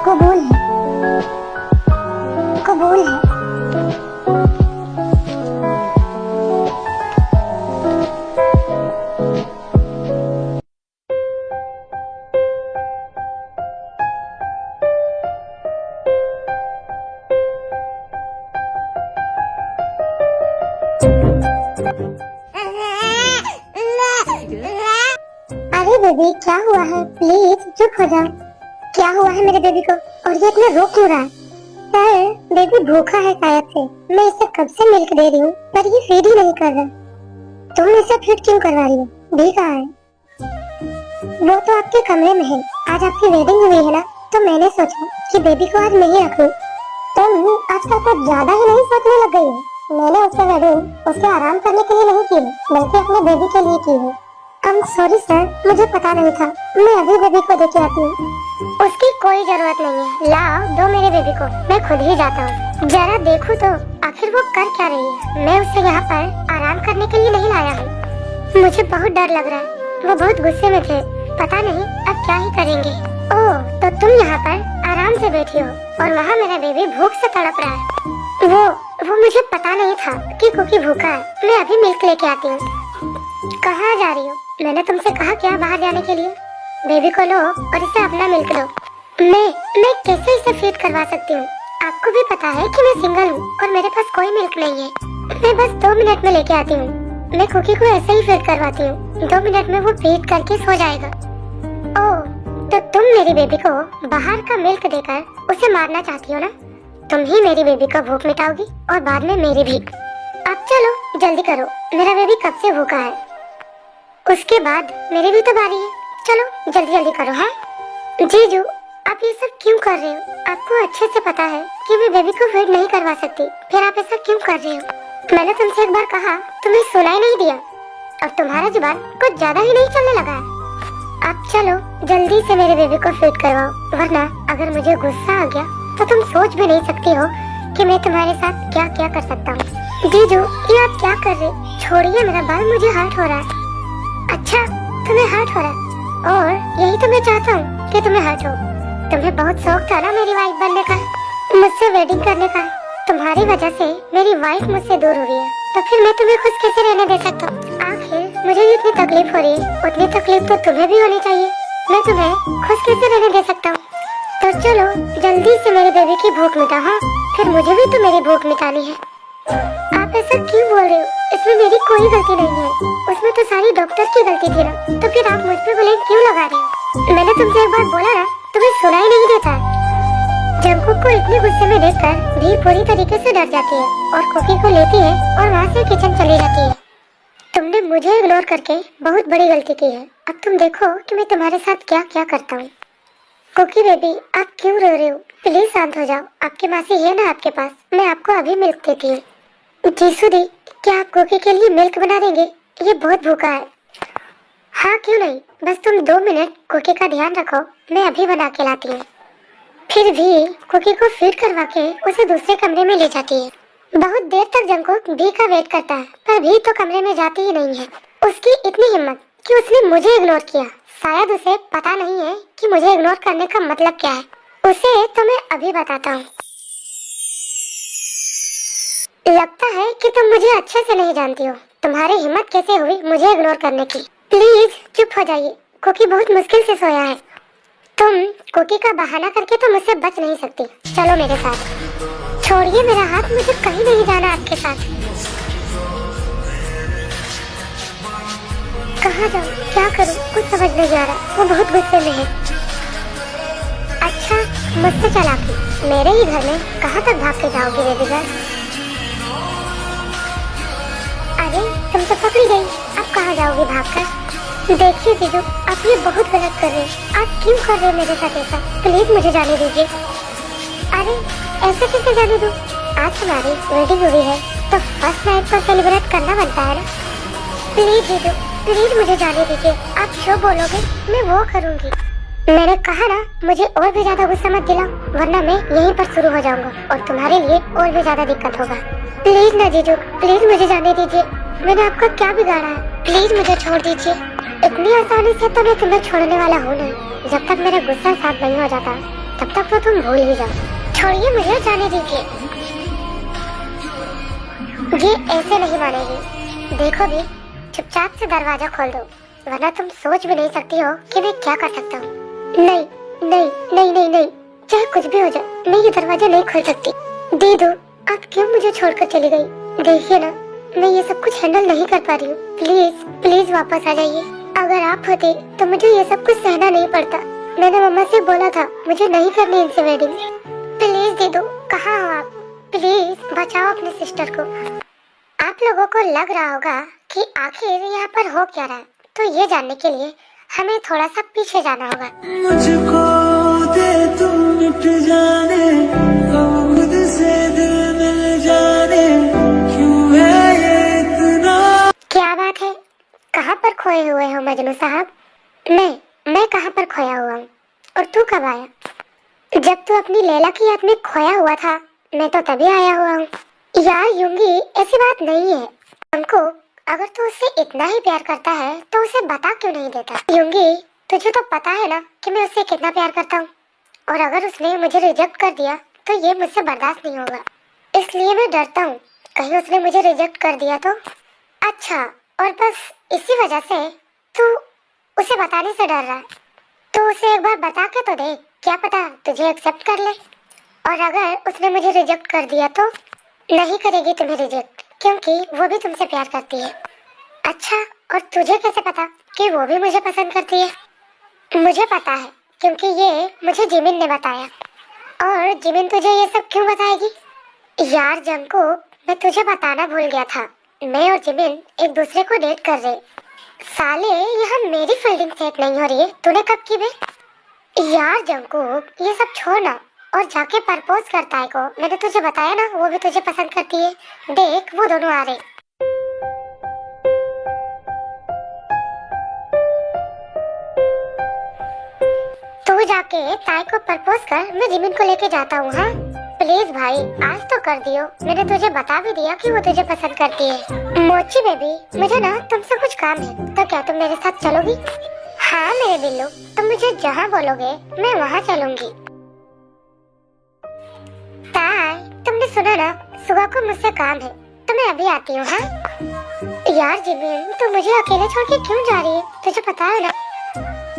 कबूल है, कबूल है। अरे बेबी क्या हुआ है, प्लीज चुप हो जाओ। क्या हुआ है मेरे बेबी को और ये इतना रो क्यों रहा है? सर बेबी भूखा है शायद से, मैं इसे कब से मिल्क दे रही हूँ पर ये फीड ही नहीं कर रहा। तुम इसे फीड क्यों करवा रही हो? भी कहाँ है? वो तो आपके कमरे में है। आज आपकी वेडिंग हुई है ना, तो मैंने सोचा कि बेबी को आज मैं ही रखूं। तुम आजकल कुछ ज्यादा ही नहीं सोचने लग गई हो। मैंने उससे वेडिंग उसके आराम करने के लिए नहीं की है, बल्कि अपने बेबी के लिए की है। सॉरी सर, मुझे पता नहीं था। मैं अभी बेबी को देके आती हूँ। उसकी कोई जरूरत नहीं है, लाओ दो मेरे बेबी को, मैं खुद ही जाता हूँ। जरा देखो तो आखिर वो कर क्या रही है। मैं उसे यहाँ पर आराम करने के लिए नहीं लाया हूँ। मुझे बहुत डर लग रहा है, वो बहुत गुस्से में थे। पता नहीं अब क्या ही करेंगे। ओह, तो तुम यहाँ पर आराम से बैठी हो और वहाँ मेरा बेबी भूख से तड़प रहा है। वो मुझे पता नहीं था कि कुकी भूखा है। मैं अभी मिल्क लेके आती हूँ। कहाँ जा रही हो? मैंने तुमसे कहा क्या बाहर जाने के लिए? बेबी को लो और इसे अपना मिल्क दो। मैं कैसे इसे फीड करवा सकती हूँ? आपको भी पता है कि मैं सिंगल हूँ और मेरे पास कोई मिल्क नहीं है। मैं बस 2 मिनट में लेके आती हूँ। मैं कुकी को ऐसे ही फीड करवाती हूँ, 2 मिनट में वो फीड करके सो जाएगा। ओह, तो तुम मेरी बेबी को बाहर का मिल्क देकर उसे मारना चाहती हो ना? तुम ही मेरी बेबी का भूख मिटाओगी और बाद में मेरी भी। अब चलो जल्दी करो, मेरा बेबी कब से भूखा है। उसके बाद मेरी भी तो बारी है। चलो जल्दी जल्दी करो। है जीजू, आप ये सब क्यों कर रहे हो? आपको अच्छे से पता है कि मैं बेबी को फीड नहीं करवा सकती, फिर आप ऐसा क्यों कर रहे हो? मैंने तुमसे एक बार कहा, तुम्हें सुनाई नहीं दिया और तुम्हारा जुबान कुछ ज्यादा ही नहीं चलने लगा है। अब चलो जल्दी से मेरे बेबी को फीड करवाओ, वरना अगर मुझे गुस्सा आ गया तो तुम सोच भी नहीं सकती हो कि मैं तुम्हारे साथ क्या क्या कर सकता हूँ। जीजू, ये आप क्या कर रहे? छोड़िए मेरा बाल, मुझे हर्ट हो रहा है। अच्छा, तुम्हें हर्ट हो रहा है और यही तो मैं चाहता हूँ कि तुम्हें हर्ट हो। तुम्हें बहुत शौक था ना मेरी वाइफ बनने का, मुझसे वेडिंग करने का। तुम्हारी वजह से मेरी वाइफ मुझसे दूर हो रही है, तो फिर मैं तुम्हें खुश कैसे रहने दे सकता हूँ? आखिर मुझे जितनी तकलीफ हो रही है उतनी तकलीफ तो तुम्हें भी होनी चाहिए। मैं तुम्हें खुश कैसे रहने दे सकता हूँ? तो चलो जल्दी से मेरे बेबी की भूख मिटाओ। हाँ, फिर मुझे भी तो मेरी भूख मिटानी है। आप ऐसा क्यों बोल रहे हो? इसमें मेरी कोई गलती नहीं है, उसमें तो सारी डॉक्टर की गलती थी ना। तो फिर आप मुझ पे ब्लेम क्यों लगा रहे हो? मैंने तुमसे एक बार बोला ना, तुम्हें सुनाई नहीं देता। जंगकुक को इतने गुस्से में देखकर भी पूरी तरीके से डर जाती है और कुकी को लेती है और वहाँ से किचन चली जाती है। तुमने मुझे इग्नोर करके बहुत बड़ी गलती की है। अब तुम देखो कि मैं तुम्हारे साथ क्या क्या करता हूँ। कुकी बेबी, आप क्यों रो रहे हो? प्लीज शांत हो जाओ। आपकी मासी है ना आपके पास, मैं आपको अभी मिल्क देती हूँ। जीसू दी, क्या आप कुकी के लिए मिल्क बना देंगे? ये बहुत भूखा है। हाँ क्यों नहीं, बस तुम 2 मिनट कुकी का ध्यान रखो, मैं अभी बना के लाती हूँ। फिर भी कुकी को फीड करवा के उसे दूसरे कमरे में ले जाती है। बहुत देर तक जंगकुक भी का वेट करता है, पर भी तो कमरे में जाती ही नहीं है। उसकी इतनी हिम्मत कि उसने मुझे इग्नोर किया। शायद उसे पता नहीं है कि मुझे इग्नोर करने का मतलब क्या है। उसे तो मैं अभी बताता हूँ। लगता है कि तुम मुझे अच्छे से नहीं जानती हो। तुम्हारी हिम्मत कैसे हुई मुझे इग्नोर करने की? प्लीज चुप हो जाइए, कुकी बहुत मुश्किल से सोया है। तुम कुकी का बहाना करके तो मुझसे बच नहीं सकती। चलो मेरे साथ। छोड़िए मेरा हाथ, मुझे कहीं नहीं जाना आपके साथ। कहाँ जाऊँ, क्या करूँ, कुछ समझ नहीं आ रहा। वो बहुत गुस्से में है। अच्छा, मुझसे चालाकी, मेरे ही घर में कहाँ तक भाग के जाओगी बेबी गर्ल? अरे तुम तो पकड़ी गई, अब कहाँ जाओगी भागकर? देखिए जीजू, आप ये बहुत गलत कर रहे हैं। आप क्यों कर रहे हैं मेरे साथ ऐसा? प्लीज मुझे जाने दीजिए। अरे ऐसे कैसे जाने दूं? आज हमारी वेडिंग हुई है तो फर्स्ट नाइट को सेलिब्रेट करना बनता है ना। प्लीज जीजू, प्लीज मुझे जाने दीजिए। आप जो बोलोगे मैं वो करूंगी। मैंने कहा ना, मुझे और भी ज्यादा गुस्सा मत दिलाओ, वरना मैं यहीं पर शुरू हो जाऊंगा और तुम्हारे लिए और भी ज्यादा दिक्कत होगा। प्लीज ना जीजू, प्लीज मुझे जाने दीजिए। मैंने आपका क्या बिगाड़ा है? प्लीज मुझे छोड़ दीजिए। इतनी आसानी से तो मैं तुम्हें छोड़ने वाला हूँ नहीं। जब तक मेरा गुस्सा शांत नहीं हो जाता तब तक तो तुम भूल ही जाओ। छोड़िए मुझे, जाने दीजिए। ये ऐसे नहीं मानेगी। देखो भी, चुपचाप से दरवाजा खोल दो, वरना तुम सोच भी नहीं सकती हो कि मैं क्या कर सकता हूँ। नहीं नहीं नहीं नहीं नहीं, चाहे कुछ भी हो जाए, मैं ये दरवाजा नहीं खोल सकती। दे दो। आप क्यों मुझे छोड़कर चली गई? देखिए ना, मैं ये सब कुछ हैंडल नहीं कर पा रही हूँ। प्लीज प्लीज वापस आ जाइए। अगर आप होते तो मुझे ये सब कुछ सहना नहीं पड़ता। मैंने मम्मा से बोला था मुझे नहीं करनी इनसे वेडिंग। प्लीज दे दो। कहाँ हो आप? प्लीज बचाओ अपने सिस्टर को। आप लोगों को लग रहा होगा कि आखिर यहाँ पर हो क्या रहा है, तो ये जानने के लिए हमें थोड़ा सा पीछे जाना होगा। मुझको दे तू मिट जाने, खुद से दिल मिल जाने, क्यों है ये इतना। क्या बात है? कहाँ पर खोए हुए हो मजनू साहब? मैं कहाँ पर खोया हुआ हूँ और तू कब आया? जब तू अपनी लैला की याद में खोया हुआ था मैं तो तभी आया हुआ हूँ। यार यूंगी, ऐसी बात नहीं है। हमको अगर तू उससे इतना ही प्यार करता है तो उसे बता क्यों नहीं देता? यूंगी, तुझे तो पता है ना कि मैं उससे कितना प्यार करता हूँ, और अगर उसने मुझे रिजेक्ट कर दिया तो ये मुझसे बर्दाश्त नहीं होगा। इसलिए मैं डरता हूँ कहीं उसने मुझे रिजेक्ट कर दिया तो। अच्छा, और बस इसी वजह से तू उसे बताने से डर रहा है? तो उसे एक बार बता के तो देख, क्या पता तुझे एक्सेप्ट कर ले। और अगर उसने मुझे रिजेक्ट कर दिया तो? नहीं करेगी तुम्हें रिजेक्ट, क्योंकि वो भी तुमसे प्यार करती है। अच्छा, और तुझे कैसे पता कि वो भी मुझे पसंद करती है? मुझे पता है, क्योंकि ये मुझे जिमिन ने बताया। और जिमिन तुझे ये सब क्यों बताएगी? यार जंको, मैं तुझे बताना भूल गया था, मैं और जिमिन एक दूसरे को डेट कर रहे। साले, यहाँ मेरी फील्डिंग सेट नहीं हो रही है, तूने कब की बे? यार जंको, ये सब छोड़ ना और जाके प्रपोज करता है को। मैंने तुझे बताया ना, वो भी तुझे पसंद करती है। देख, वो दोनों आ रहे। तू जाके ताई को प्रपोज कर, मैं जिमिन को लेके जाता हूँ। हाँ प्लीज भाई, आज तो कर दियो। मैंने तुझे बता भी दिया कि वो तुझे पसंद करती है। मोची बेबी, मुझे ना तुमसे कुछ काम है, तो क्या तुम मेरे साथ चलोगी? हाँ मेरे बिल्लू, तुम मुझे जहाँ बोलोगे मैं वहाँ चलूंगी। तुमने सुना ना, सुबह को मुझसे काम है तो मैं अभी आती हूँ। हाँ यार जिमिन, तू मुझे अकेले छोड़ के क्यों जा रही है? तुझे पता है ना?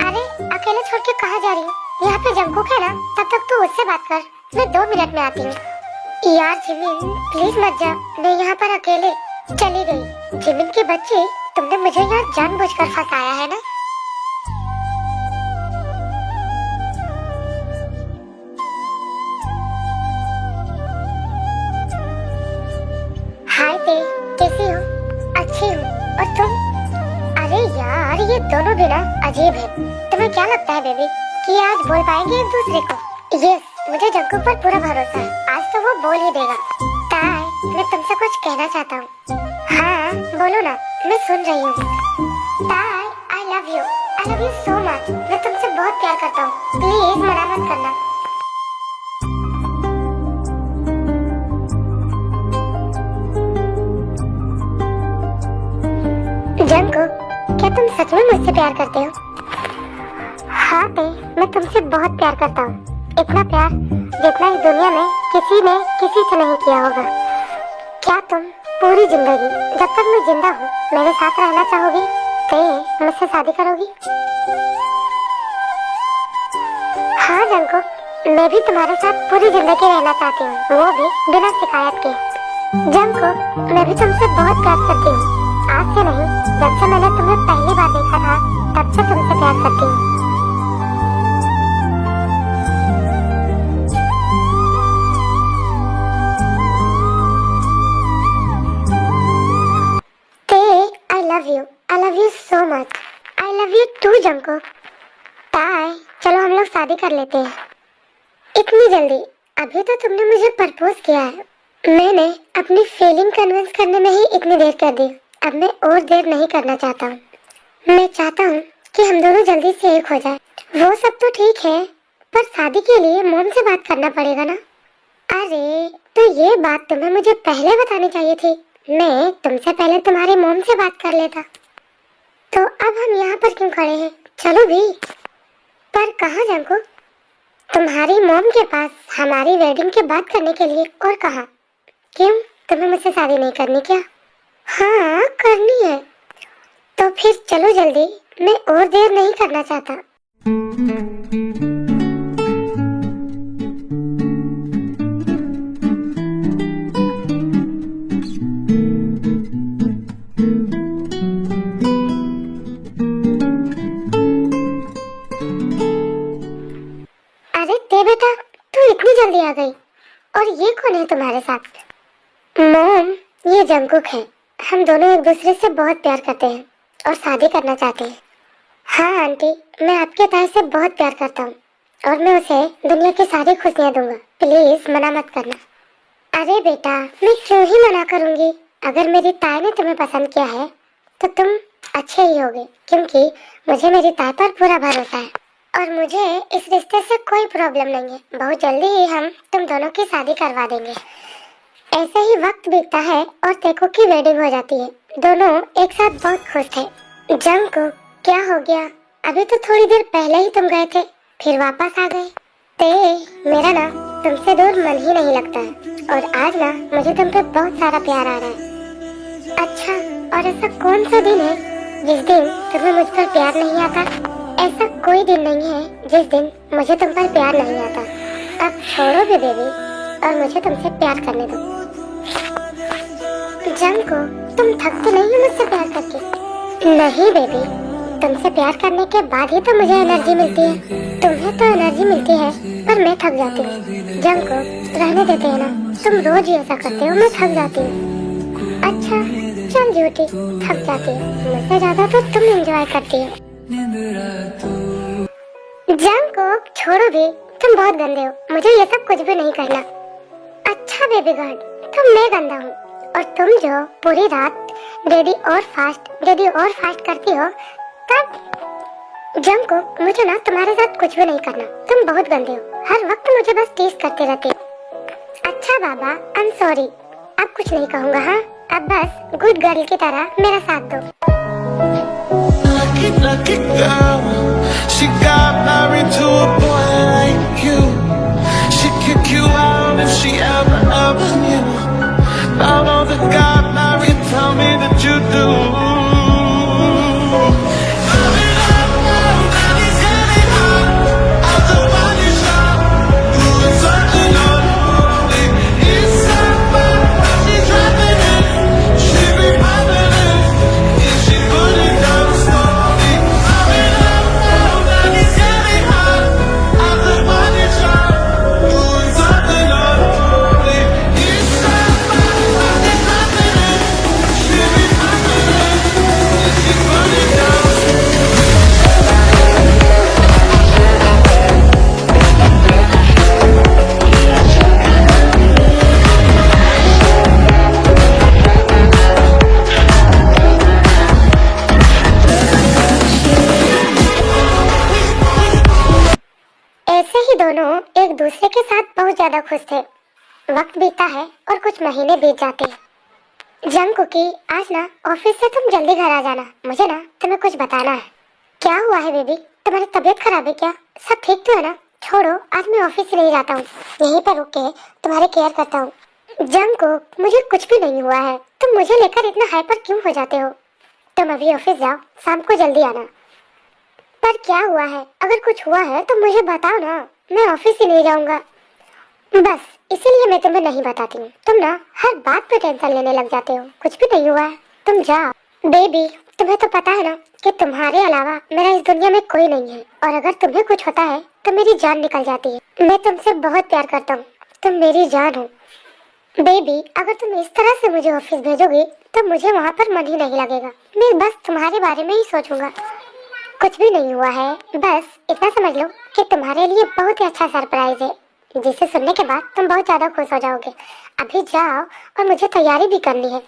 अरे अकेले छोड़ के कहाँ जा रही हूँ? यहाँ पे जंकुक है ना, तब तक तू उससे बात कर, मैं 2 मिनट में आती हूँ। यार जिमिन प्लीज मत जा, मैं यहाँ पर अकेले। चली गई जिमिन की बच्ची, तुमने मुझे यहाँ जानबूझकर फंसाया है ना? हाय ते, कैसी हो? अच्छी हूँ, और तुम? अरे यार, ये दोनों भी ना अजीब है। तुम्हें क्या लगता है बेबी कि आज बोल पाएंगे एक दूसरे को? यस, मुझे जंकुक पर पूरा भरोसा है, आज तो वो बोल ही देगा। ताई, मैं तुमसे कुछ कहना चाहता हूँ। हाँ बोलो ना, मैं सुन रही हूँ। ताई, आई लव यू सो मच। मैं तुमसे बहुत प्यार करता हूँ, प्लीज मना मत करना। जंकुक, क्या तुम सच में मुझसे प्यार करते हो? हाँ ते, मैं तुमसे बहुत प्यार करता हूँ, इतना प्यार जितना इस दुनिया में किसी ने किसी से नहीं किया होगा। क्या तुम पूरी जिंदगी, जब तक मैं जिंदा हूँ, मेरे साथ रहना चाहोगी? ते, मुझसे शादी करोगी? हाँ जंकुक, मैं भी तुम्हारे साथ पूरी जिंदगी रहना चाहती हूँ, वो भी बिना शिकायत के। जंकुक, मैं भी तुमसे बहुत प्यार करती हूँ, आज से नहीं, जब से मैंने तुम्हें पहली बार देखा था तब से तुमसे प्यार करती हूँ। Tae, I love you so much. I love you too Jungkook. ताई, चलो हम लोग शादी कर लेते हैं। इतनी जल्दी? अभी तो तुमने मुझे प्रपोज किया है। मैंने अपनी फीलिंग कन्विंस करने में ही इतनी देर कर दी। अब मैं और देर नहीं करना चाहता हूँ। मैं चाहता हूँ कि हम दोनों जल्दी से एक हो जाए। वो सब तो ठीक है, पर शादी के लिए मॉम से बात करना पड़ेगा ना। अरे, तो ये बात तुम्हें मुझे पहले बतानी चाहिए थी। मैं तुमसे पहले तुम्हारी मॉम से बात कर लेता। तो अब हम यहाँ पर क्यों खड़े हैं? चलो भी। पर कहाँ जंकुक? तुम्हारी मॉम के पास हमारी वेडिंग की बात करने के लिए। और कहा? क्यों, तुम्हें मुझसे शादी नहीं करनी क्या? हाँ, करनी है। तो फिर चलो जल्दी, मैं और देर नहीं करना चाहता। अरे ते बेटा, तू इतनी जल्दी आ गई। और ये कौन है तुम्हारे साथ? मॉम, ये जंकुक है। हम दोनों एक दूसरे से बहुत प्यार करते हैं और शादी करना चाहते हैं। हाँ आंटी, मैं आपके ताई से बहुत प्यार करता हूँ और मैं उसे दुनिया की सारी खुशियाँ दूंगा। प्लीज मना मत करना। अरे बेटा, मैं क्यों ही मना करूँगी? अगर मेरी ताई ने तुम्हें पसंद किया है तो तुम अच्छे ही होगे, क्योंकि मुझे मेरी ताई पर पूरा भरोसा है और मुझे इस रिश्ते से कोई प्रॉब्लम नहीं है। बहुत जल्दी ही हम तुम दोनों की शादी करवा देंगे। ऐसे ही वक्त बीतता है और तेको की वेडिंग हो जाती है। दोनों एक साथ बहुत खुश थे। जंकुक, क्या हो गया? अभी तो थोड़ी देर पहले ही तुम गए थे, फिर वापस आ गए। मेरा ना तुमसे दूर मन ही नहीं लगता है और आज ना मुझे तुम पे बहुत सारा प्यार आ रहा है। अच्छा, और ऐसा कौन सा दिन है जिस दिन तुम्हें मुझ पर प्यार नहीं आता? ऐसा कोई दिन नहीं है जिस दिन मुझे तुम पर प्यार नहीं आता। अब छोड़ो भी बेबी और मुझे तुमसे प्यार करने दो। जंकुक, तुम थक तो नहीं हो मुझसे प्यार करके? नहीं बेबी, तुमसे प्यार करने के बाद ही तो मुझे एनर्जी मिलती है। तुम्हें तो एनर्जी मिलती है पर मैं थक जाती हूँ। जंकुक, रहने देते हैं ना, तुम रोज ही ऐसा करते हो। मैं थक जाती हूँ। अच्छा चल झूठी, थक जाती है। मुझसे ज्यादा तो तुम एंजॉय करती हो। जंकुक, छोड़ो भी, तुम बहुत गंदे हो। मुझे ये सब कुछ भी नहीं करना। अच्छा बेबी गर्ल, तो मैं गंदा हूँ और तुम जो पूरी रात रेडी और फास्ट करती हो तब। जंकुक, मुझे ना तुम्हारे साथ कुछ भी नहीं करना। तुम बहुत गंदे हो, हर वक्त मुझे बस टीज करते रहते हो। अच्छा बाबा, आई एम सॉरी, अब कुछ नहीं कहूँगा। हाँ, अब बस गुड गर्ल की तरह मेरा साथ दो। Lucky girl, she got married to a boy like you. She'd kick you out if she ever knew. Found all that got married, tell me that you do. दोनों एक दूसरे के साथ बहुत ज्यादा खुश थे। वक्त बीतता है और कुछ महीने बीत जाते हैं। जंकुकी, आज ना ऑफिस से तुम जल्दी घर आ जाना। मुझे ना तुम्हें कुछ बताना है। क्या हुआ है बेबी? तुम्हारी तबीयत खराब है क्या? सब ठीक तो है ना? छोड़ो, आज मैं ऑफिस नहीं जाता हूँ, यहीं पर रुक के तुम्हारी केयर करता हूँ। जंकुक, मुझे कुछ भी नहीं हुआ है, तुम मुझे लेकर इतना हाइपर क्यों हो जाते हो? तुम अभी ऑफिस जाओ, शाम को जल्दी आना। पर क्या हुआ है? अगर कुछ हुआ है तो मुझे बताओ ना, मैं ऑफिस ही नहीं जाऊंगा। बस इसीलिए मैं तुम्हें नहीं बताती हूँ। तुम ना हर बात पे टेंशन लेने लग जाते हो। कुछ भी नहीं हुआ है, तुम जाओ। बेबी, तुम्हें तो पता है ना कि तुम्हारे अलावा मेरा इस दुनिया में कोई नहीं है और अगर तुम्हें कुछ होता है तो मेरी जान निकल जाती है। मैं तुमसे बहुत प्यार करता हूँ, तुम मेरी जान हो। बेबी, अगर तुम इस तरह से मुझे ऑफिस भेजोगी तो मुझे वहाँ पर मन ही नहीं लगेगा। मैं बस तुम्हारे बारे में ही सोचूंगा। कुछ भी नहीं हुआ है, बस इतना समझ लो कि तुम्हारे लिए बहुत ही अच्छा सरप्राइज है, जिसे सुनने के बाद तुम बहुत ज्यादा खुश हो जाओगे। अभी जाओ और मुझे तैयारी भी करनी है।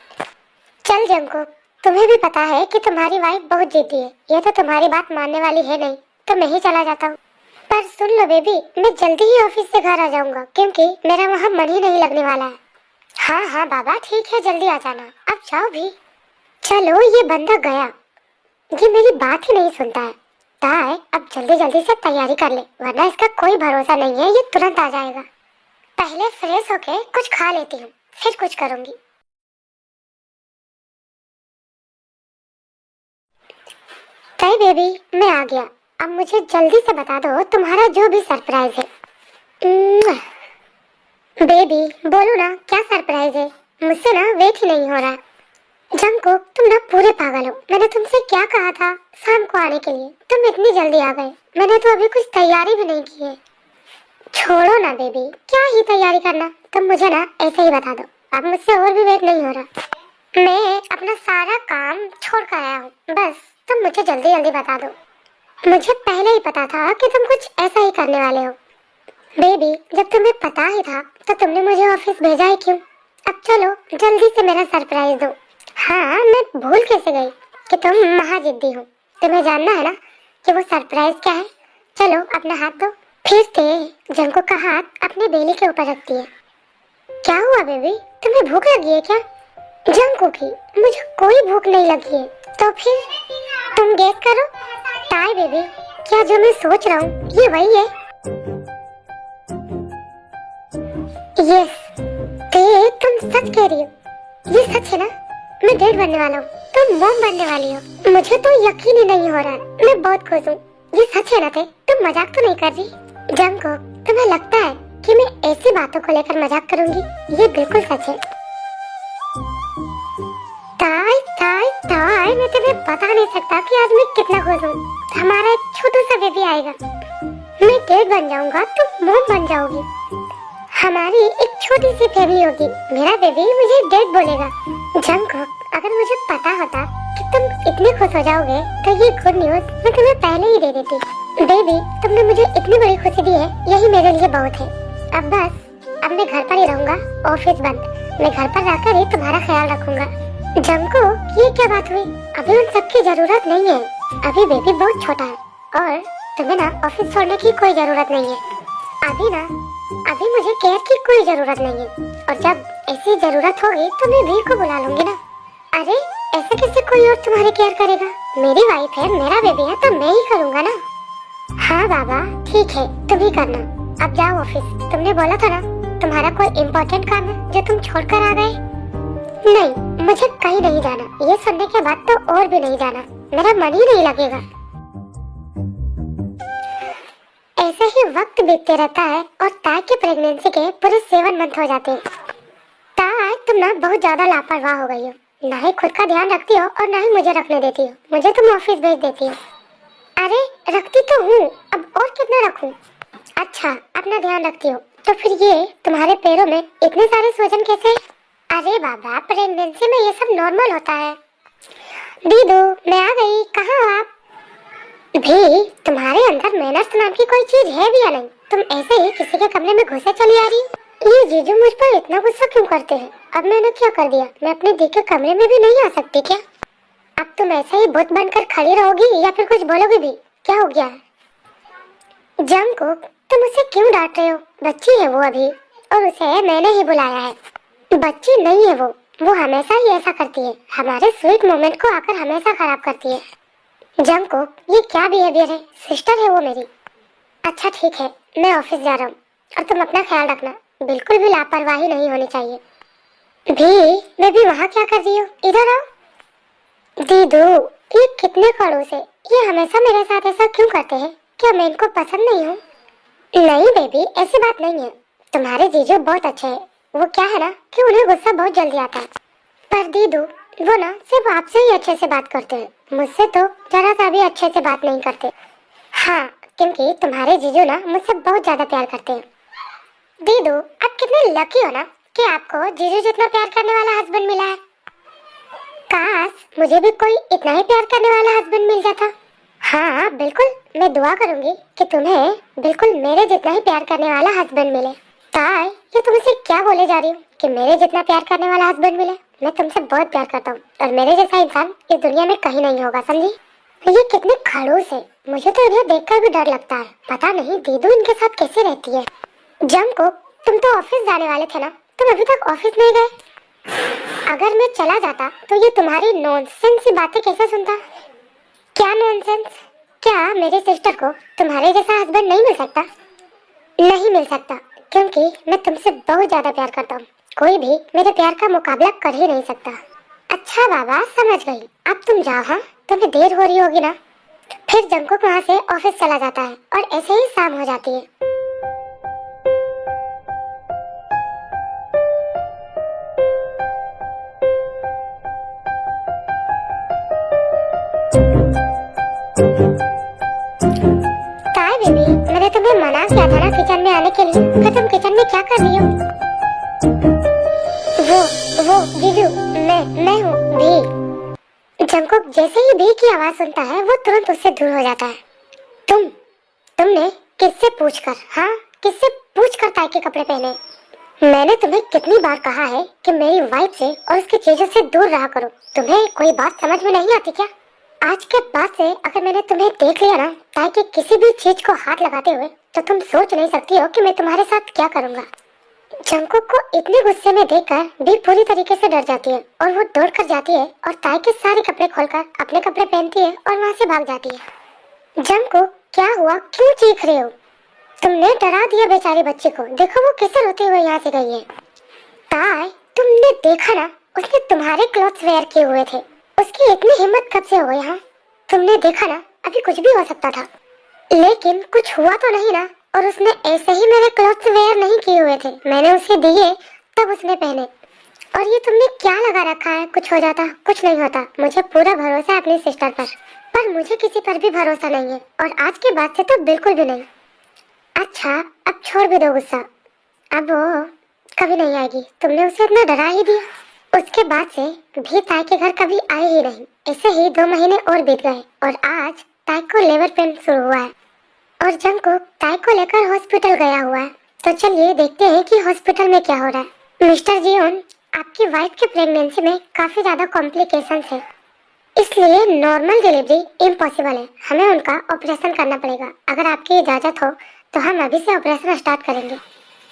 चल जंको, तुम्हें भी पता है कि तुम्हारी वाइफ बहुत जिद्दी है, ये तो तुम्हारी बात मानने वाली है नहीं, तो मैं ही चला जाता हूँ। पर सुन लो बेबी, मैं जल्दी ही ऑफिस से घर आ जाऊंगा, क्योंकि मेरा वहाँ मन ही नहीं लगने वाला है। हाँ हाँ बाबा ठीक है, जल्दी आ जाना। अब जाओ भी। चलो, ये बंदा गया, ये मेरी बात ही नहीं सुनता है। ताए अब जल्दी जल्दी से तैयारी कर ले, वरना इसका कोई भरोसा नहीं है, ये तुरंत आ जाएगा। पहले फ्रेश होके कुछ खा लेती हूँ, फिर कुछ करूंगी। ताई बेबी, मैं आ गया। अब मुझे जल्दी से बता दो तुम्हारा जो भी सरप्राइज है। उम्म, बेबी बोलो ना, क्या सरप्राइज है? मुझसे ना वेट ही नहीं हो रहा। जंको, तुम ना पूरे पागल हो। मैंने तुमसे क्या कहा था शाम को आने के लिए, तुम इतनी जल्दी आ गए। मैंने तो अभी कुछ तैयारी भी नहीं की है। छोड़ो ना बेबी, क्या ही तैयारी करना, तुम मुझे ना ऐसे ही बता दो। अब मुझसे और भी वेट नहीं हो रहा। मैं अपना सारा काम छोड़ कर आया हूँ, बस तुम मुझे जल्दी जल्दी बता दो। मुझे पहले ही पता था कि तुम कुछ ऐसा ही करने वाले हो। बेबी, जब तुम्हें पता ही था तो तुमने मुझे ऑफिस भेजा ही क्यों? अब चलो जल्दी से मेरा सरप्राइज दो। हाँ, मैं भूल कैसे गई कि तुम महाजिद्दी हो। तुम्हें जानना है ना कि वो सरप्राइज क्या है। चलो अपना हाथ दो। फिर से जंको का हाथ अपने बेली के ऊपर रखती है। क्या हुआ बेबी, तुम्हें भूख लगी है क्या? जंको की मुझे कोई भूख नहीं लगी है। तो फिर तुम गेस करो। ताई बेबी, क्या जो मैं सोच रहा हूँ ये वही है? यस, ते तुम सच कह रही हो। ये सच है ना? मैं डेट बनने वाला हूँ, तुम मॉम बनने वाली हो। मुझे तो यकीन ही नहीं हो रहा है। मैं बहुत खुश हूँ। ये सच है ना? ते तुम मजाक तो नहीं कर रही? जंको, तुम्हें लगता है कि मैं ऐसी बातों को लेकर मजाक करूंगी? ये बिल्कुल सच है। ताई ताई ताई, मैं तुम्हें बता नहीं सकता कि आज मैं कितना खुश हूँ। हमारा एक छोटा सा बेबी आएगा। मैं डेट बन जाऊंगा, तुम मॉम बन जाओगी। हमारी एक छोटी सी फैमिली होगी। मेरा बेबी मुझे डेट बोलेगा। जंको, अगर मुझे पता होता कि तुम इतने खुश हो जाओगे तो ये गुड न्यूज मैं तुम्हें पहले ही दे देती। बेबी, तुमने मुझे इतनी बड़ी खुशी दी है, यही मेरे लिए बहुत है। अब बस, अब मैं घर पर ही रहूंगा, ऑफिस बंद। मैं घर पर रहकर ही तुम्हारा ख्याल रखूंगा। जंको, ये क्या बात हुई? अभी उन सबकी जरूरत नहीं है। अभी बेबी बहुत छोटा है और तुम्हें ना ऑफिस छोड़ने की कोई जरूरत नहीं है। अभी मुझे केयर की कोई जरूरत नहीं है, और जब ऐसी जरूरत होगी तो मैं वीर को बुला लूंगी ना। अरे ऐसे कैसे कोई और तुम्हारी केयर करेगा? मेरी वाइफ है, मेरा बेबी है, तो मैं ही करूंगा ना। हाँ बाबा ठीक है, तुम ही करना। अब जाओ ऑफिस। तुमने बोला था ना तुम्हारा कोई इम्पोर्टेंट काम है जो तुम छोड़कर आ गए। नहीं, मुझे कहीं नहीं जाना। ये सुनने के बाद तो और भी नहीं जाना, मेरा मन ही नहीं लगेगा। ऐसे ही वक्त बीतते रहता है और ताई की प्रेगनेंसी के पूरे 7 मंथ हो जाते हैं। ताई, तुम ना बहुत ज्यादा लापरवाह हो गई हो। ना ही खुद का ध्यान रखती हो और ना ही मुझे रखने देती हो। मुझे तुम ऑफिस भेज देती हो। अरे रखती तो हूँ, अब और कितना रखूं? अच्छा, अपना ध्यान रखती हो, तो फिर ये तुम्हारे पैरों में इतने सारे सूजन कैसे? अरे बाबा, प्रेगनेंसी में ये सब नॉर्मल होता है। दीदू, मैं आ गई। कहाँ हो आप? भी तुम्हारे अंदर मैनर्स नाम की कोई चीज है भी या नहीं? तुम ऐसे ही किसी के कमरे में घुसे चली आ रही? ये जीजू मुझ पर इतना गुस्सा क्यों करते हैं? अब मैंने क्या कर दिया? मैं अपने दी के कमरे में भी नहीं आ सकती क्या? अब तुम ऐसे ही बुत बनकर खड़ी रहोगी या फिर कुछ बोलोगे भी? क्या हो गया? जंको, तुम उसे क्यों डांट रहे हो? बच्ची है वो अभी, और उसे मैंने ही बुलाया है। बच्ची नहीं है वो हमेशा ही ऐसा करती है। हमारे स्वीट मोमेंट को आकर हमेशा खराब करती है। जंको, ये क्या बिहेवियर है? सिस्टर है वो मेरी। अच्छा ठीक है, मैं ऑफिस जा रहा हूँ और तुम अपना ख्याल रखना। बिल्कुल भी लापरवाही नहीं होनी चाहिए। मैं भी वहाँ क्या कर रही हूँ? इधर आओ। दीदू, ये कितने खड़ूस है। ये हमेशा मेरे साथ ऐसा क्यों करते हैं? क्या मैं इनको पसंद नहीं हूँ? नहीं बेबी, ऐसी बात नहीं है। तुम्हारे जीजू बहुत अच्छे हैं। वो क्या है ना कि उन्हें गुस्सा बहुत जल्दी आता है। पर दीदू, वो ना सिर्फ आपसे ही अच्छे से बात करते हैं, मुझसे तो जरा सा भी अच्छे से बात नहीं करते। हाँ, क्योंकि तुम्हारे जीजू ना मुझसे बहुत ज्यादा प्यार करते हैं। दीदू, आप कितने लकी हो ना कि आपको जीजू जितना प्यार करने वाला हस्बैंड मिला है। काश मुझे भी कोई इतना ही प्यार करने वाला हस्बैंड मिल जाता। हाँ बिल्कुल, मैं दुआ करूंगी कि तुम्हें बिल्कुल मेरे जितना ही प्यार करने वाला हस्बैंड मिले। ताई, ये तुमसे क्या बोले जा रही हो कि मेरे जितना प्यार करने वाला हस्बैंड मिले? मैं तुमसे बहुत प्यार करता हूँ और मेरे जैसा इंसान इस दुनिया में कहीं नहीं होगा, समझी? ये कितने खड़ूस है, मुझे तो इन्हें देखकर भी डर लगता है। पता नहीं दीदू इनके साथ कैसे रहती है। जंगकुक, तुम तो ऑफिस जाने वाले थे ना, तुम अभी तक ऑफिस नहीं गए? अगर मैं चला जाता तो ये तुम्हारी नॉनसेंस सी बातें कैसे सुनता? क्या नॉनसेंस? क्या मेरे सिस्टर को तुम्हारे जैसा हस्बैंड नहीं मिल सकता? नहीं मिल सकता, क्योंकि मैं तुमसे बहुत ज्यादा प्यार करता हूँ। कोई भी मेरे प्यार का मुकाबला कर ही नहीं सकता। अच्छा बाबा, समझ गई। अब तुम जाओ, हाँ, तुम्हें देर हो रही होगी ना। फिर जंगकुक वहाँ से ऑफिस चला जाता है और ऐसे ही शाम हो जाती है। काय बेबी, मैंने तुम्हें मना किया था ना किचन में आने के लिए, फिर तुम किचन में क्या कर रही हो? वो जीजू, मैं हूँ भी। जंगकुक जैसे ही भी की आवाज सुनता है वो तुरंत उससे दूर हो जाता है। तुमने किससे पूछकर, हाँ, किससे पूछकर ताई के कपड़े पहने? मैंने तुम्हें कितनी बार कहा है कि मेरी वाइफ से और उसकी चीजों से दूर रहा करो। तुम्हें कोई बात समझ में नहीं आती क्या? आज के बाद से अगर मैंने तुम्हें देख लिया ना ताई की किसी भी चीज को हाथ लगाते हुए, तो तुम सोच नहीं सकती हो कि मैं तुम्हारे साथ क्या करूँगा। जंगकुक को इतने गुस्से में देखकर भी पूरी तरीके से डर जाती है और वो दौड़ कर जाती है और ताई के सारे कपड़े खोलकर अपने कपड़े पहनती है और वहाँ से भाग जाती है। जंगकुक, क्या हुआ, क्यों चीख रहे हो? तुमने डरा दिया बेचारी बच्ची को, देखो वो कैसे रोते हुए यहाँ से गई है। ताई, तुमने देखा ना, उसने तुम्हारे क्लॉथ्स वेयर किए हुए थे। उसकी इतनी हिम्मत कब से हो गई? हाँ, तुमने देखा ना, अभी कुछ भी हो सकता था, लेकिन कुछ हुआ तो नहीं ना। और उसने ऐसे ही मेरे क्लॉथ्स वेयर नहीं किए हुए थे, मैंने उसे दिए तब उसने पहने। और ये तुमने क्या लगा रखा है, कुछ हो जाता? कुछ नहीं होता, मुझे पूरा भरोसा है अपनी सिस्टर पर मुझे किसी पर भी भरोसा नहीं है, और आज के बाद से तो बिल्कुल भी नहीं। अच्छा, अब छोड़ भी दो गुस्सा, अब वो कभी नहीं आएगी, तुमने उसे इतना डरा ही दिया। उसके बाद से भी ताई के घर कभी आए ही नहीं। ऐसे ही 2 महीने और बीत गए और आज ताई को लेबर पेन शुरू हुआ है और जंगकुक ताई को लेकर हॉस्पिटल गया हुआ है। तो चलिए देखते हैं कि हॉस्पिटल में क्या हो रहा है। मिस्टर जियोन, आपकी वाइफ की प्रेगनेंसी में काफी ज्यादा कॉम्प्लिकेशंस है, इसलिए नॉर्मल डिलीवरी इम्पॉसिबल है। हमें उनका ऑपरेशन करना पड़ेगा। अगर आपकी इजाजत हो तो हम अभी से ऑपरेशन स्टार्ट करेंगे।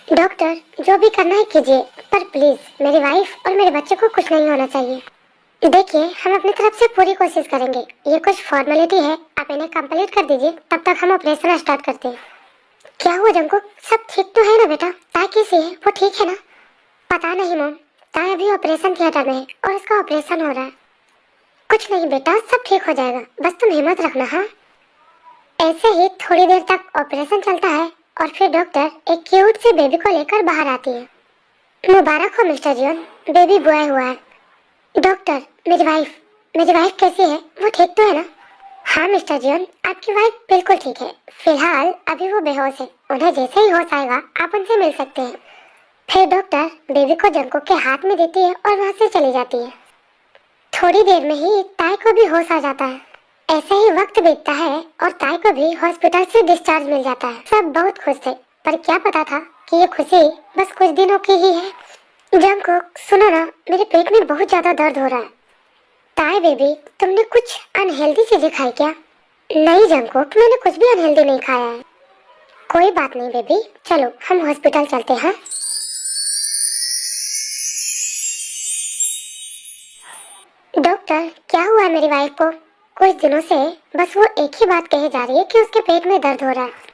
डॉक्टर, जो भी करना है कीजिए, पर प्लीज मेरी वाइफ और मेरे बच्चे को कुछ नहीं होना चाहिए। देखिए, हम अपनी तरफ से पूरी कोशिश करेंगे। ये कुछ फॉर्मेलिटी है, आप इन्हें कंप्लीट कर दीजिए, तब तक हम ऑपरेशन स्टार्ट करते हैं। क्या हुआ जंगकुक, सब ठीक तो है ना बेटा? ताई कैसी है, वो ठीक है ना? पता नहीं मॉम, ताई अभी ऑपरेशन थिएटर में है और उसका ऑपरेशन हो रहा है। कुछ नहीं बेटा, सब ठीक हो जाएगा, बस तुम हिम्मत रखना। हाँ, ऐसे ही थोड़ी देर तक ऑपरेशन चलता है और फिर डॉक्टर एक क्यूट सी बेबी को लेकर बाहर आती है। मुबारक हो मिस्टर जियोन, बेबी बॉय हुआ है। डॉक्टर, मेरी वाइफ कैसी है, वो ठीक तो है ना? हाँ मिस्टर जियोन, आपकी वाइफ बिल्कुल ठीक है। फिलहाल अभी वो बेहोश है, उन्हें जैसे ही होश आएगा आप उनसे मिल सकते हैं। फिर डॉक्टर बेबी को जंगकुक के हाथ में देती है और वहाँ से चली जाती है। थोड़ी देर में ही ताई को भी होश आ जाता है। ऐसे ही वक्त बीतता है और ताई को भी हॉस्पिटल से डिस्चार्ज मिल जाता है। सब बहुत खुश थे, पर क्या पता था कि ये खुशी बस कुछ दिनों की ही है। जंगकुक, सुनो ना, मेरे पेट में बहुत ज्यादा दर्द हो रहा है। ताई बेबी, तुमने कुछ अनहेल्दी चीजें खाई क्या? नहीं जंगकुक, मैंने कुछ भी अनहेल्दी नहीं खाया है। कोई बात नहीं बेबी, चलो हम हॉस्पिटल चलते हैं। डॉक्टर, क्या हुआ मेरी वाइफ को? कुछ दिनों से बस वो एक ही बात कही जा रही है कि उसके पेट में दर्द हो रहा है।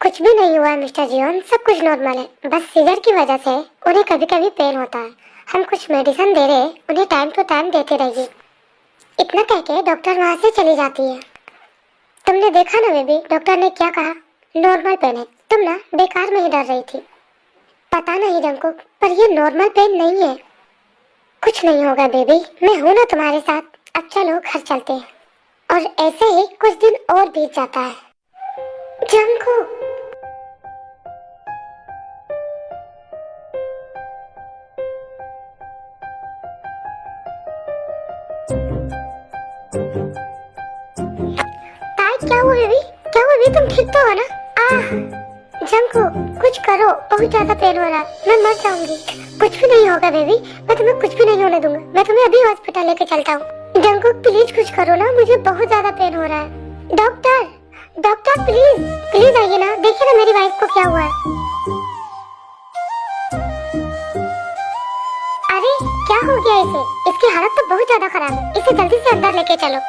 कुछ भी नहीं हुआ है मिस्टर जियोन, सब कुछ नॉर्मल है, बस सीजर की वजह से उन्हें कभी कभी पेन होता है। हम कुछ मेडिसिन दे रहे हैं, उन्हें टाइम टू टाइम देते रहिए। इतना कह के डॉक्टर वहाँ से चली जाती है। तुमने देखा ना बेबी, डॉक्टर ने क्या कहा, नॉर्मल पेन है। तुम ना बेकार में ही डर रही थी। पता नहीं जंगकुक, पर ये नॉर्मल पेन नहीं है। कुछ नहीं होगा बेबी, मैं हूँ ना तुम्हारे साथ। अब चलो घर चलते हैं। और ऐसे ही कुछ दिन और बीत जाता है। जंगकुक, ताई क्या बेबी? क्या हुआ बेबी? तुम ठीक तो हो ना? जंको, कुछ करो, बहुत ज्यादा पेन हो रहा है, मैं मर जाऊंगी। कुछ भी नहीं होगा बेबी, मैं तुम्हें कुछ भी नहीं होने दूंगा। मैं तुम्हें अभी हॉस्पिटल लेके चलता हूँ। जंको प्लीज कुछ करो ना, मुझे बहुत ज्यादा पेन हो रहा है। डॉक्टर, डॉक्टर प्लीज, प्लीज आइए ना, देखिए ना मेरी वाइफ को क्या हुआ है। अरे क्या हो गया इसे? इसकी हालत तो बहुत ज्यादा खराब है, इसे जल्दी से अंदर लेके चलो।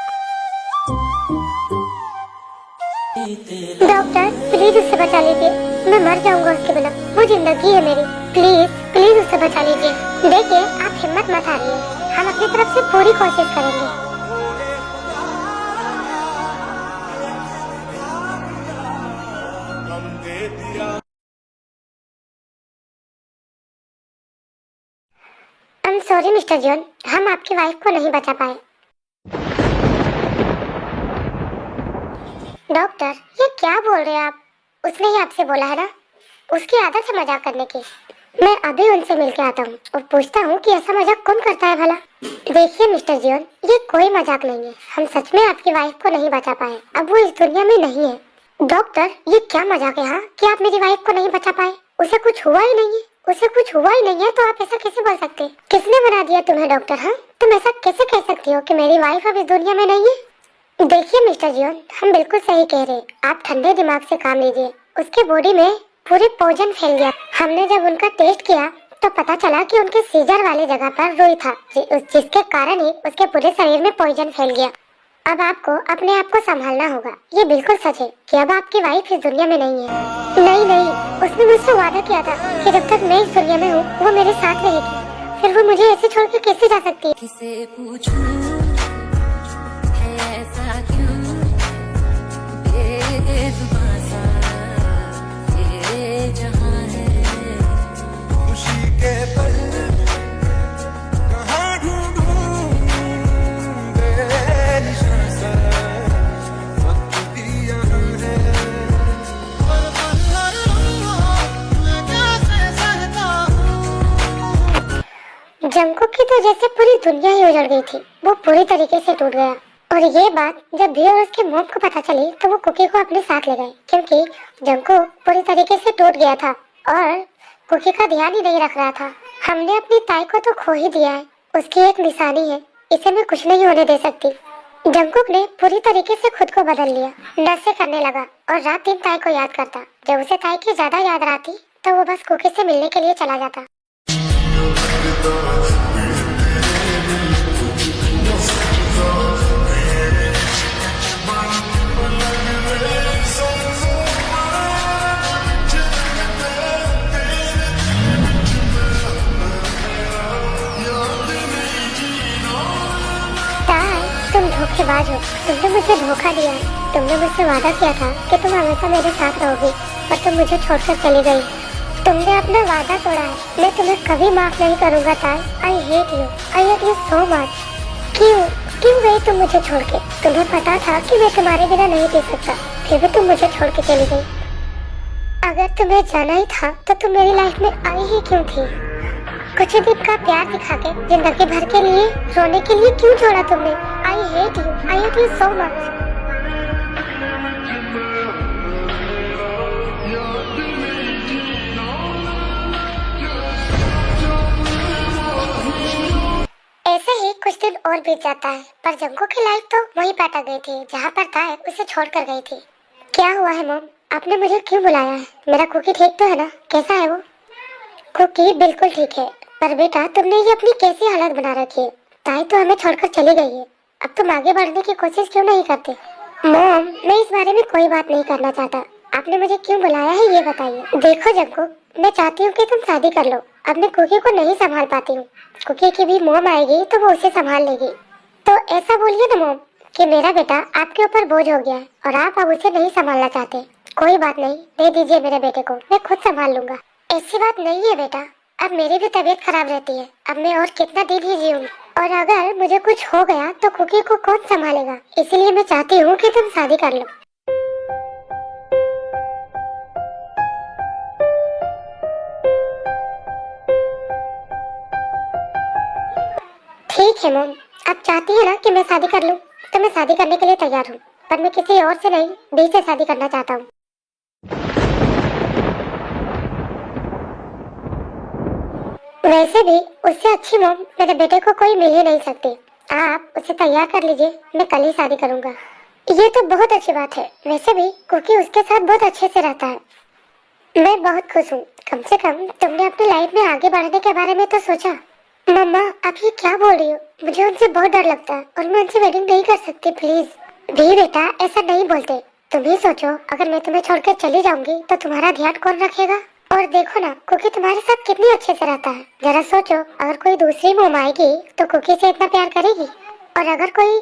डॉक्टर प्लीज उससे बचा लीजिए, मैं मर जाऊंगा उसके बिना। वो जिंदगी है मेरी, प्लीज प्लीज उससे बचा लीजिए। देखिए आप हिम्मत मत हारिए, हम अपनी तरफ से पूरी कोशिश करेंगे। I am sorry mister John, हम आपकी वाइफ को नहीं बचा पाए। डॉक्टर ये क्या बोल रहे हैं आप? उसने ही आपसे बोला है ना, उसकी आदत है मजाक करने की। मैं अभी उनसे मिलके आता हूँ और पूछता हूँ कि ऐसा मजाक कौन करता है भला। देखिए मिस्टर जियोन, ये कोई मजाक नहीं है, हम सच में आपकी वाइफ को नहीं बचा पाए, अब वो इस दुनिया में नहीं है। डॉक्टर ये क्या मजाक है हाँ, कि आप मेरी वाइफ को नहीं बचा पाए? उसे कुछ हुआ ही नहीं है, उसे कुछ हुआ ही नहीं है, तो आप ऐसा कैसे बोल सकते? किसने बना दिया तुम्हें डॉक्टर? हाँ तुम ऐसा कैसे कह सकती हो कि मेरी वाइफ अब इस दुनिया में नहीं है? देखिए मिस्टर जियोन, हम बिल्कुल सही कह रहे हैं, आप ठंडे दिमाग से काम लीजिए। उसके बॉडी में पूरे पॉइजन फैल गया। हमने जब उनका टेस्ट किया तो पता चला कि उनके सीजर वाले जगह पर रुई था, जिसके कारण ही उसके पूरे शरीर में पॉइजन फैल गया। अब आपको अपने आप को संभालना होगा। ये बिल्कुल सच है कि अब आपकी वाइफ इस दुनिया में नहीं है। नहीं नहीं, उसने मुझसे वादा किया था कि जब तक मैं इस दुनिया में हूँ वो मेरे साथ रहेगी, फिर वो मुझे ऐसे छोड़ के कैसे जा सकती है? किसे पूछूं है ऐसा क्यों बेजुबां सा ये जहां है। खुशी के पल कहाँ ढूंढूं बेनिशान सा, वक्त भी यहाँ है। हर पल हर लम्हा मैं कैसे सहता हूँ। जंको की तो जैसे पूरी दुनिया ही उजड़ गई थी, वो पूरी तरीके से टूट गया। और ये बात जब भी और उसके मॉम को पता चली तो वो कुकी को अपने साथ ले गए, क्योंकि जंको पूरी तरीके से टूट गया था और कुकी का ध्यान ही नहीं रख रहा था। हमने अपनी ताई को तो खो ही दिया है, उसकी एक निशानी है, इसे मैं कुछ नहीं होने दे सकती। जंकुक ने पूरी तरीके से खुद को बदल लिया, नशे करने लगा और रात दिन ताई को याद करता। जब उसे ताई की ज्यादा याद आती तो वो बस कुकी से मिलने के लिए चला जाता। तुम धोखेबाज हो, तुमने मुझे धोखा दिया। तुमने मुझसे वादा किया था कि तुम हमेशा मेरे साथ रहोगी, पर तुम मुझे छोड़कर चली गई। तुमने अपना वादा तोड़ा है, मैं तुम्हें कभी माफ नहीं करूंगा ताई। I hate you so much. क्यों गई तुम मुझे छोड़ के? तुम्हें पता था कि मैं तुम्हारे बिना नहीं जी सकता, फिर भी तुम मुझे छोड़ के चली गई। अगर तुम्हें जाना ही था तो तुम मेरी लाइफ में आई ही क्यों थी? कुछ दिन का प्यार दिखा के जिंदगी भर के लिए रोने के लिए क्यों छोड़ा तुमने? I hate you so much. ऐसे ही कुछ दिन और बीत जाता है, पर जंको की लाइफ तो वहीं पर अटक गई थी जहाँ पर ताई उसे छोड़कर गई थी। क्या हुआ है मॉम, आपने मुझे क्यों बुलाया है? मेरा कुकी ठीक तो है ना? कैसा है वो? कुकी बिल्कुल ठीक है, पर बेटा तुमने ये अपनी कैसी हालत बना रखी है? ताई तो हमें छोड़कर चली गई है, अब तुम आगे बढ़ने की कोशिश क्यों नहीं करते? मॉम मैं इस बारे में कोई बात नहीं करना चाहता, आपने मुझे क्यों बुलाया है ये बताइए। देखो जंको, मैं चाहती हूँ कि तुम शादी कर लो, अब मैं कुकी को नहीं संभाल पाती हूँ। कुकी की भी मॉम आएगी तो वो उसे संभाल लेगी। तो ऐसा बोलिए ना मॉम कि मेरा बेटा आपके ऊपर बोझ हो गया है और आप अब उसे नहीं संभालना चाहते। कोई बात नहीं, दे दीजिए मेरे बेटे को, मैं खुद संभाल लूंगा। ऐसी बात नहीं है बेटा, अब मेरी भी तबीयत खराब रहती है, अब मैं और कितना दिन ही जीऊंगी, और अगर मुझे कुछ हो गया तो कुकी को कौन संभालेगा? इसलिए मैं चाहती हूँ कि तुम शादी कर लो। ठीक है मॉम, आप चाहती है ना कि मैं शादी कर लूँ, तो मैं शादी करने के लिए तैयार हूँ। पर मैं किसी और से नहीं, बी से शादी करना चाहता हूँ। वैसे भी उससे अच्छी मॉम मेरे बेटे को कोई मिल ही नहीं सकती। आप उसे तैयार कर लीजिए, मैं कल ही शादी करूंगा। ये तो बहुत अच्छी बात है। वैसे भी कुकी उसके साथ बहुत अच्छे से रहता है। मैं बहुत खुश हूँ। कम से कम तुमने अपनी लाइफ में आगे बढ़ने के बारे में तो सोचा। मम्मा आप ये क्या बोल रही हो? मुझे उनसे बहुत डर लगता है और मैं उनसे वेडिंग नहीं कर सकती। प्लीज भी बेटा, ऐसा नहीं बोलते। तुम ही सोचो, अगर मैं तुम्हें छोड़कर चली जाऊंगी तो तुम्हारा ध्यान कौन रखेगा? और देखो ना, कुकी तुम्हारे साथ कितनी अच्छे से रहता है। जरा सोचो, अगर कोई दूसरी मोम आएगी तो कुकी से इतना प्यार करेगी? और अगर कोई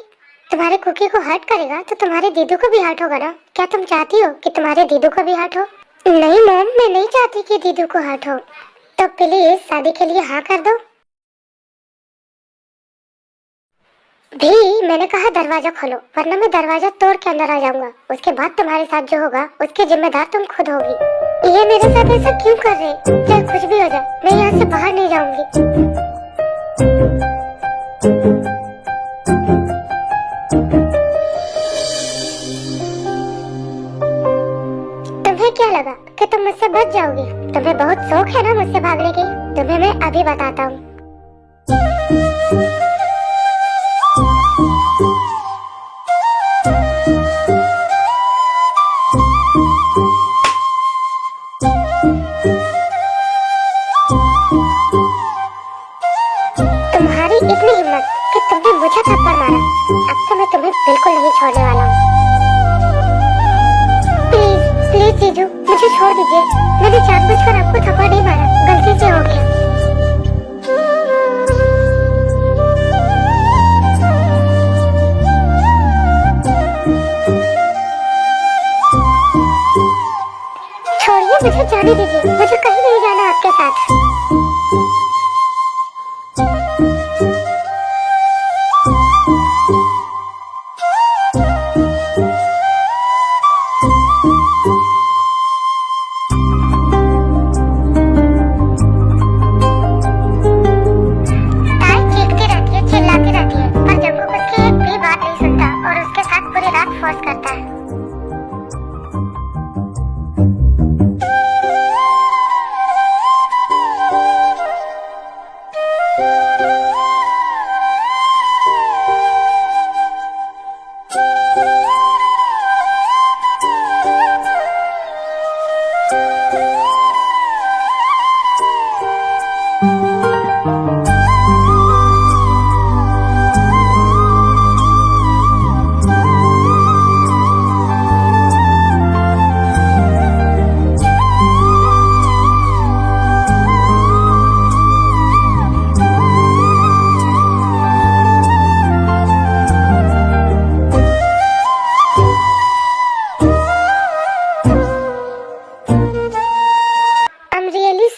तुम्हारे कुकी को हर्ट करेगा तो तुम्हारे दीदू को भी हर्ट होगा ना? क्या तुम चाहती हो कि तुम्हारे दीदू को भी हर्ट हो? नहीं मॉम, मैं नहीं चाहती कि दीदू को हर्ट हो। तो प्लीज शादी के लिए हाँ कर दो। भी मैंने कहा दरवाजा खोलो, वरना मैं दरवाजा तोड़ के अंदर आ जाऊंगा। उसके बाद तुम्हारे साथ जो होगा उसकी जिम्मेदार तुम खुद होगी। ये मेरे साथ ऐसा क्यों कर रहे? चाहे कुछ भी हो जाए, मैं यहाँ से बाहर नहीं जाऊंगी। तुम्हें क्या लगा कि तुम मुझसे बच जाओगे? तुम्हें बहुत शौक है ना मुझसे भागने की? तुम्हें मैं अभी बताता हूँ। तुम्हारी इतनी हिम्मत कि तुमने मुझे थप्पड़ मारा। अब तो मैं तुम्हें बिल्कुल नहीं छोड़ने वाला हूँ। प्लीज प्लीज जीजू, मुझे छोड़ दीजिए। मैंने जानबूझकर आपको थप्पड़ नहीं मारा, गलती से हो गया। छोड़िए, मुझे जाने दीजिए। मुझे कहीं नहीं जाना आपके साथ। ताई चीखती रहती है, चिल्लाती रहती है, पर जंगू उसकी एक भी बात नहीं सुनता और उसके साथ पूरी रात फोर्स करता है।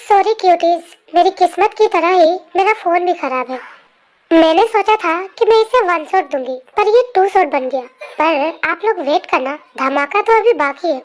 सॉरी क्यूटीज, मेरी किस्मत की तरह ही मेरा फोन भी खराब है। मैंने सोचा था कि मैं इसे 1 शॉट दूंगी, पर ये 2 शॉट बन गया। पर आप लोग वेट करना, धमाका तो अभी बाकी है।